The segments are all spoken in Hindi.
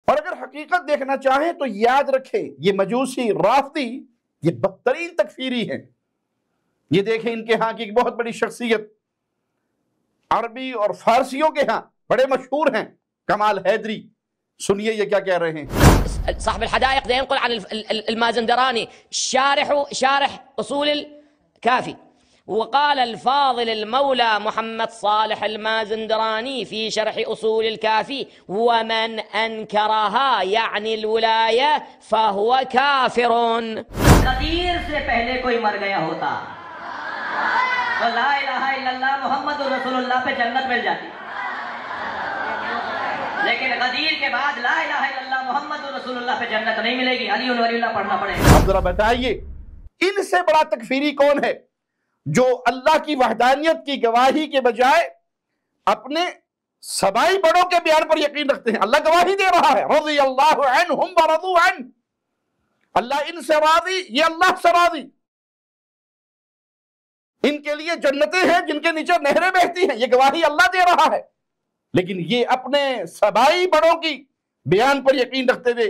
और अगर हकीकत देखना चाहें तो याद रखें, ये मजूसी राफदी ये बदतरीन तकफीरी है। ये देखें, इनके यहाँ की एक बहुत बड़ी शख्सियत अरबी और फारसियों के यहाँ बड़े मशहूर हैं, कमाल हैदरी। सुनिए ये क्या कह रहे हैं। साहिब अल-हदाइक़ यनक़ुल अन अल-माज़ंदरानी शारिह उसूल अल-काफ़ी वक़ाल अल-फ़ाज़िल अल-मौला मुहम्मद सालिह अल-माज़ंदरानी फ़ी शरह उसूल अल-काफ़ी वमन अनकरहा यानी अल-विलाया फ़हुव काफ़िरुन। ग़दीर से पहले कोई मर गया होता तो ला इलाहा इल्लल्लाह मुहम्मदुर रसूलुल्लाह पे जन्नत मिल जाती, लेकिन ग़दीर के बाद ला इलाहा इल्लल्लाह मुहम्मदुर रसूलुल्लाह पे जन्नत नहीं मिलेगी, अली वलीउल्लाह पढ़ना पड़ेगा। अब जरा बताइए, इनसे बड़ा तकफीरी कौन है जो अल्लाह की वहदानियत की गवाही के बजाय अपने सबाई बड़ों के बयान पर यकीन रखते हैं। अल्लाह गवाही दे रहा है, रज़ियल्लाहु अन्हुम व रज़ू अन, अल्लाह इनसे राज़ी, ये अल्लाह से राज़ी। इनके लिए जन्नतें हैं जिनके नीचे नहरें बहती हैं, ये गवाही अल्लाह दे रहा है। लेकिन ये अपने सबाई बड़ों की बयान पर यकीन रखते हुए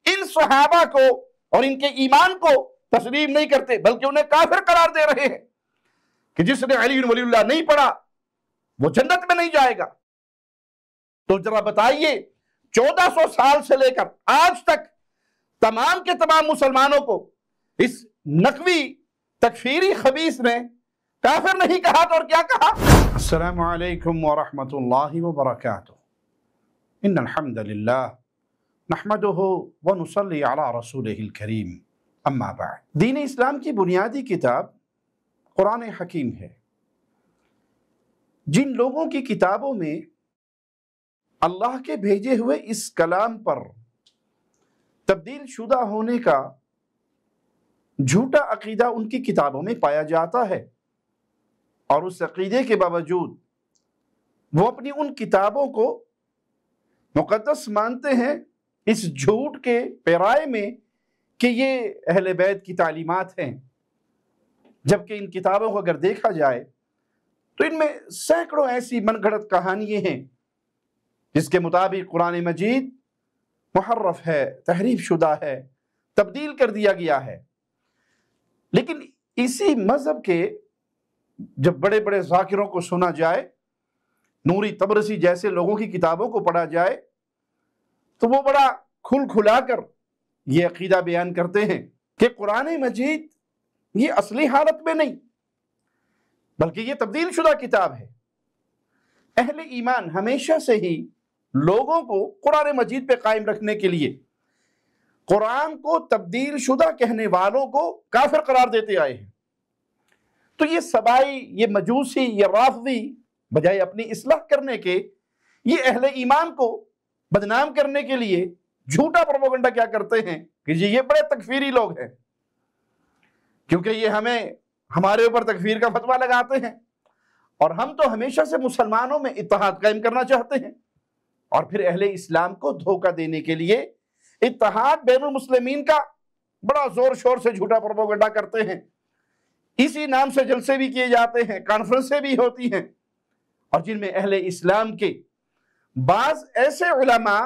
इन सहाबा को और इनके ईमान को तस्लीम नहीं करते, बल्कि उन्हें काफिर करार दे रहे हैं कि जिसने अली वलीउल्लाह नहीं पढ़ा वो जन्नत में नहीं जाएगा। तो जरा बताइए, 1400 साल से लेकर आज तक तमाम के तमाम मुसलमानों को इस नकवी तकफीरी खबीस ने काफिर नहीं कहा तो और क्या कहा। अस्सलामु अलैकुम व रहमतुल्लाहि व बरकातुहू। इन्नल हम्दुलिल्लाह नहमदुहु व नुसल्ली अला रसूलिहिल करीम, अम्मा बाद। दीन इस्लाम की बुनियादी किताब कुरान हकीम है। जिन लोगों की किताबों में अल्लाह के भेजे हुए इस कलाम पर तब्दील शुदा होने का झूठा अकीदा उनकी किताबों में पाया जाता है, और उस अकीदे के बावजूद वो अपनी उन किताबों को मुक़द्दस मानते हैं इस झूठ के पैराए में कि ये अहले बैत की तालीमात हैं, जबकि इन किताबों को अगर देखा जाए तो इनमें सैकड़ों ऐसी मनगढ़ंत कहानियां हैं जिसके मुताबिक कुरान मजीद मुहर्रफ है, तहरीफ शुदा है, तब्दील कर दिया गया है। लेकिन इसी मजहब के जब बड़े बड़े ज़ाकिरों को सुना जाए, नूरी तबरसी जैसे लोगों की किताबों को पढ़ा जाए, तो वो बड़ा खुल खुला कर ये अकीदा बयान करते हैं कि कुरान मजीद ये असली हालत में नहीं बल्कि ये तब्दील शुदा किताब है। अहले ईमान हमेशा से ही लोगों को कुरान मजीद पे कायम रखने के लिए कुरान को तब्दील शुदा कहने वालों को काफिर करार देते आए हैं। तो ये सबाई, ये मजूसी, ये राफदी बजाय अपनी इस्लाह करने के ये अहले ईमान को बदनाम करने के लिए झूठा प्रोपेगेंडा क्या करते हैं कि जी ये बड़े तकफीरी लोग हैं, क्योंकि ये हमारे ऊपर तकफीर का फतवा लगाते हैं और हम तो हमेशा से मुसलमानों में इत्तेहाद कायम करना चाहते हैं, और फिर अहले इस्लाम को धोखा देने के लिए इत्तेहाद बैनुल मुस्लिमीन का बड़ा जोर शोर से झूठा प्रोपेगेंडा करते हैं। इसी नाम से जलसे भी किए जाते हैं, कॉन्फ्रेंसें भी होती हैं, और जिनमें अहले इस्लाम के बाज ऐसे उलमा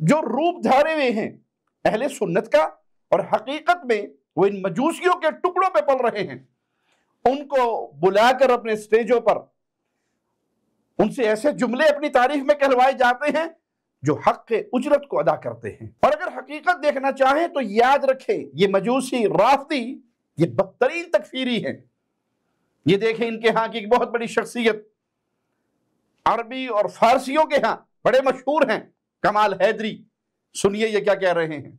जो रूप धारे हुए हैं अहले सुन्नत का और हकीकत में वो इन मजूसियों के टुकड़ों पे पल रहे हैं, उनको बुलाकर अपने स्टेजों पर उनसे ऐसे जुमले अपनी तारीफ में कहलवाए जाते हैं जो हक के उजरत को अदा करते हैं। और अगर हकीकत देखना चाहें तो याद रखें, ये मजूसी राफदी ये बदतरीन तकफीरी है। ये देखें, इनके यहाँ की एक बहुत बड़ी शख्सियत अरबी और फारसियों के यहाँ बड़े मशहूर हैं, कमाल हैदरी। सुनिए ये क्या कह रहे हैं।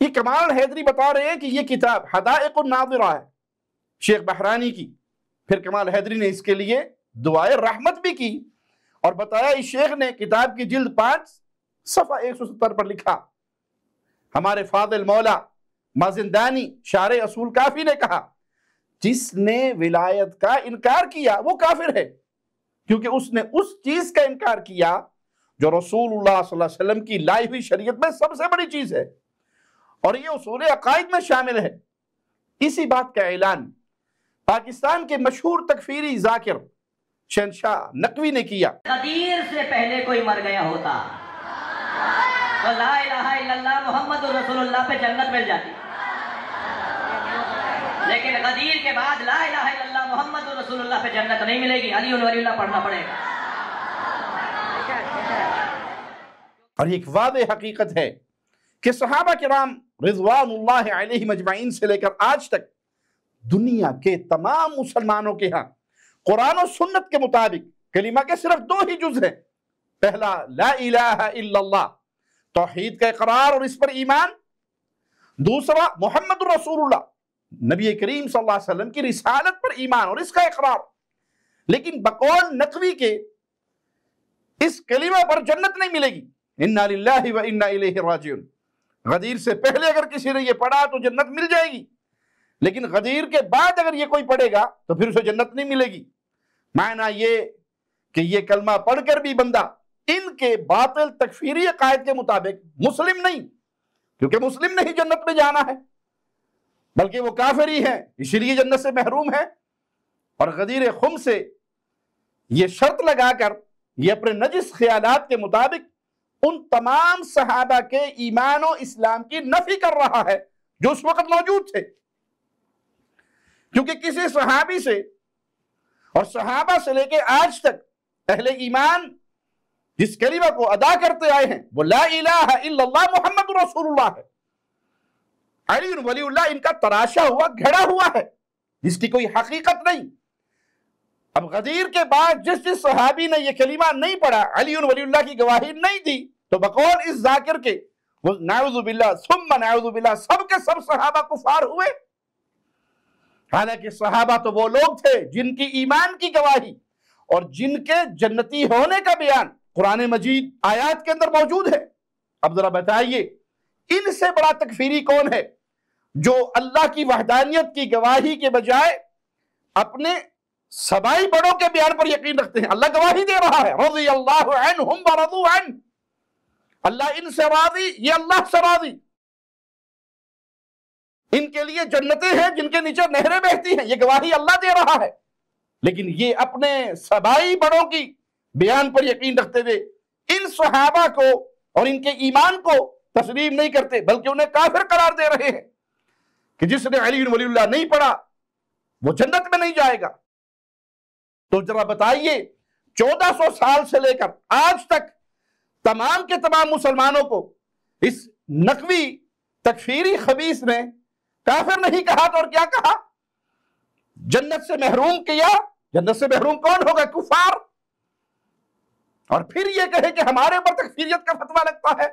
ये कमाल हैदरी बता रहे हैं कि ये किताब हदाइक़ नाज़िरा है शेख बहरानी की। फिर कमाल हैदरी ने इसके लिए दुआए रहमत भी की और बताया इस शेख ने किताब की जिल्द 5 सफ़ा 170 पर लिखा, हमारे फादिल मौला माजिंदानी शारे असूल काफी ने कहा, जिसने विलायत का इनकार किया वो काफिर है, क्योंकि उसने उस चीज का इनकार किया जो रसूलुल्लाह सल्लल्लाहु अलैहि वसल्लम की लाई हुई शरीयत में सबसे बड़ी चीज है और ये उसूल अकायद में शामिल है। इसी बात का ऐलान पाकिस्तान के मशहूर तकफीरी जाकिर शहनशाह नकवी ने किया। गदीर से पहले कोई मर गया होता तो ला इलाहा इल्लल्लाह मुहम्मदुर रसूलुल्लाह पे जन्नत मिल जाती, लेकिन गदीर के बाद ला इलाहा इल्लल्लाह मुहम्मदुर रसूलुल्लाह पे जन्नत नहीं मिलेगी, अली वलीउल्लाह पढ़ना पड़ेगा। और एक वादे हकीकत है कि सहाबा किराम रिज़वानुल्लाह अलैहिम अजमाइन से लेकर आज तक दुनिया के तमाम मुसलमानों के यहाँ कुरान और सुन्नत के मुताबिक कलिमा के सिर्फ 2 ही जुज़ हैं। पहला ला इलाहा इल्लल्लाह, तौहीद का इकरार और इस पर ईमान। दूसरा मुहम्मदुर रसूलुल्लाह, नबी करीम सल्लल्लाहु अलैहि वसल्लम की रिसालत पर ईमान और इसका इकरार। लेकिन बकौल नकवी के इस कलिमा पर जन्नत नहीं मिलेगी, इन्ना लिल्लाहि व इन्ना इलैहि राजिऊन। गदीर से पहले अगर किसी ने ये पढ़ा तो जन्नत मिल जाएगी, लेकिन गदीर के बाद अगर ये कोई पढ़ेगा तो फिर उसे जन्नत नहीं मिलेगी। मायना ये कि ये कलमा पढ़कर भी बंदा इनके बातिल तकफीरी अकायद के मुताबिक मुस्लिम नहीं, क्योंकि मुस्लिम नहीं जन्नत में जाना है, बल्कि वो काफिर ही है, इसलिए जन्नत से महरूम है। और गदीर खुम से ये शर्त लगाकर ये अपने नजिस ख्यालात के मुताबिक उन तमाम सहाबा के ईमान और इस्लाम की नफी कर रहा है जो उस वक्त मौजूद थे। क्योंकि किसी सहाबी से और सहाबा से लेके आज तक अहले ईमान जिस कलिमा को अदा करते आए हैं वो ला इलाहा इल्लल्लाह मुहम्मदुर रसूलुल्लाह है। अली वलीउल्लाह इनका तराशा हुआ, घड़ा हुआ है, जिसकी कोई हकीकत नहीं। अब गदीर के बाद जिस जिस सहाबी ने यह कलिमा नहीं पढ़ा, अली वलीउल्लाह की गवाही नहीं दी, तो बकौल इस जाकिर के वो नाउज़ु बिल्लाह सुम्मा नाउज़ु बिल्लाह सब के सब सहाबा कुफार हुए। हालांकि सहाबा तो वो लोग थे जिनकी ईमान की गवाही और जिनके जन्नती होने का बयान कुरान मजीद आयात के अंदर मौजूद है। अब जरा बताइए, इनसे बड़ा तकफीरी कौन है जो अल्लाह की वहदानियत की गवाही के बजाय अपने सबाई बड़ों के बयान पर यकीन रखते हैं? अल्लाह गवाही दे रहा है, रज़ियल्लाहु अन्हुम व रज़ू अन, अल्लाह इनसे राज़ी, ये अल्लाह से राज़ी। इनके लिए जन्नतें हैं जिनके नीचे नहरें बहती हैं, ये गवाही अल्लाह दे रहा है। लेकिन ये अपने सबाई बड़ों की बयान पर यकीन रखते हुए इन सहाबा को और इनके ईमान को तस्लीम नहीं करते, बल्कि उन्हें काफिर करार दे रहे हैं कि जिसने अली वलीउल्लाह नहीं पढ़ा वो जन्नत में नहीं जाएगा। तो जरा बताइए, 1400 साल से लेकर आज तक तमाम के तमाम मुसलमानों को इस नकवी तकफीरी खबीस ने काफिर नहीं कहा तो और क्या कहा? जन्नत से महरूम किया। जन्नत से महरूम कौन होगा? कुफार। और फिर यह कहे कि हमारे ऊपर तकफीरियत का फतवा लगता है।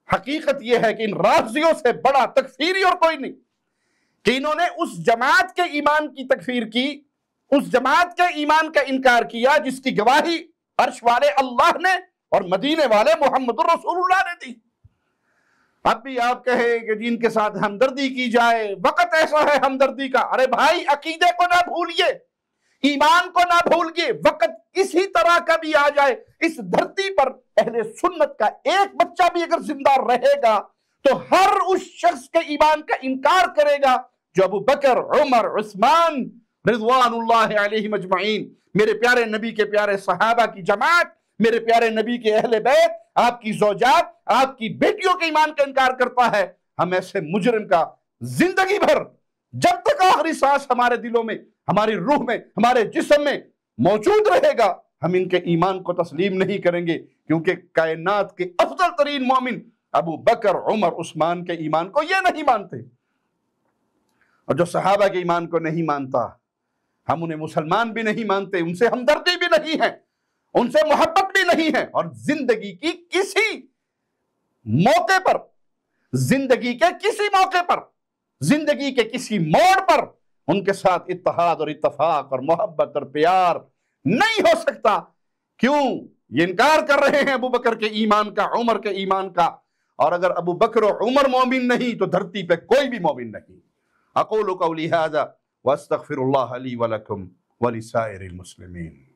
हकीकत यह है कि इन राज़ियों से बड़ा तकफीरी और कोई नहीं कि इन्होंने उस जमात के ईमान की तकफीर की, उस जमात के ईमान का इनकार किया जिसकी गवाही अर्श वाले अल्लाह ने और मदीने वाले मुहम्मदुर रसूलुल्लाह ने दी। अब भी आप कहें कि जिनके साथ हमदर्दी की जाए, वक्त ऐसा है हमदर्दी का। अरे भाई, अकीदे को ना भूलिए, ईमान को ना भूलिए। वक्त इसी तरह का भी आ जाए, इस धरती पर अहले सुन्नत का एक बच्चा भी अगर जिंदा रहेगा तो हर उस शख्स के ईमान का इनकार करेगा जो अबू बकर, उमर, उस्मान रिज़वानुल्लाह अलैहिम अजमाइन, मेरे प्यारे नबी के प्यारे सहाबा की जमात, मेरे प्यारे नबी के अहले बैत, आपकी ज़ौजात, आपकी बेटियों के ईमान का इनकार करता है। हम ऐसे मुजरिम का जिंदगी भर, जब तक आखिरी सांस हमारे दिलों में, हमारी रूह में, हमारे जिस्म में मौजूद रहेगा, हम इनके ईमान को तस्लीम नहीं करेंगे, क्योंकि कायनात के अफजल तरीन मोमिन अबू बकर, उमर, उस्मान के ईमान को ये नहीं मानते। और जो सहाबा के ईमान को नहीं मानता, हम उन्हें मुसलमान भी नहीं मानते, उनसे हमदर्दी भी नहीं है, उनसे मोहब्बत भी नहीं है, और जिंदगी की किसी मौके पर, जिंदगी के किसी मौके पर, जिंदगी के किसी मोड़ पर उनके साथ इत्तेहाद और इत्तफाक और मोहब्बत और प्यार नहीं हो सकता। क्यों? ये इनकार कर रहे हैं अबू बकर के ईमान का, उमर के ईमान का। और अगर अबू बकर और उमर मोमिन नहीं तो धरती पे कोई भी मोमिन नहीं। अक़ूलु क़ौली हाज़ा व अस्तग़फ़िरुल्लाह ली व लकुम व लिसाइरिल मुस्लिमीन।